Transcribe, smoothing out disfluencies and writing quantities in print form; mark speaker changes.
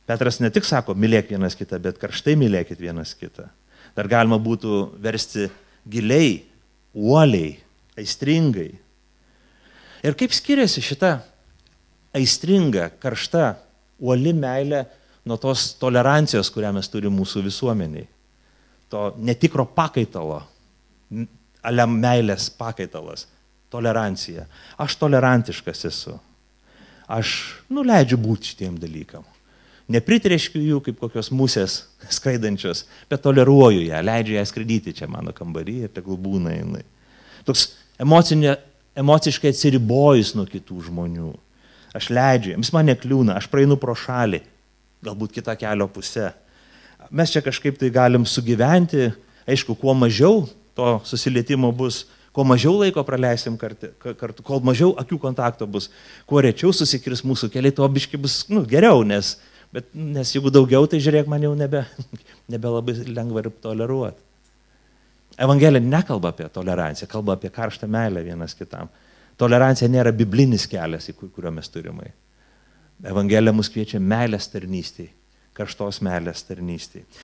Speaker 1: Petras ne tik sako, mylėk vienas kitą, bet karštai mylėkit vienas kitą. Dar galima būtų versti giliai, uoliai, aistringai. Ir kaip skiriasi šita aistringa, karšta, uoli meilė nuo tos tolerancijos, kurią mes turime mūsų visuomeniai. To netikro pakaitalo, meilės pakaitalas, tolerancija. Aš tolerantiškas esu. Aš leidžiu būti šitiem dalykam. Nepritreškiu jų kaip kokios musės skraidančios, bet toleruoju ją, leidžiu ją skraidyti čia mano kambarį ir tegul būna jinai. Toks emociškai atsiribojus nuo kitų žmonių. Aš leidžiu, jiems man nekliūna, aš praeinu pro šalį, galbūt kitą kelio pusę. Mes čia kažkaip tai galim sugyventi, aišku, kuo mažiau to susilietimo bus, kuo mažiau laiko praleisim kartu, kuo mažiau akių kontakto bus, kuo rečiau susikirs mūsų keliai, to biškai bus geriau, nes jeigu daugiau, tai žiūrėk, man jau nebe labai lengva ir toleruoti. Evangelija nekalba apie toleranciją, kalba apie karštą meilę vienas kitam. Tolerancija nėra biblinis kelias, į kurio mes turime. Evangelija mus kviečia meilės tarnystei, karštos meilės tarnystei.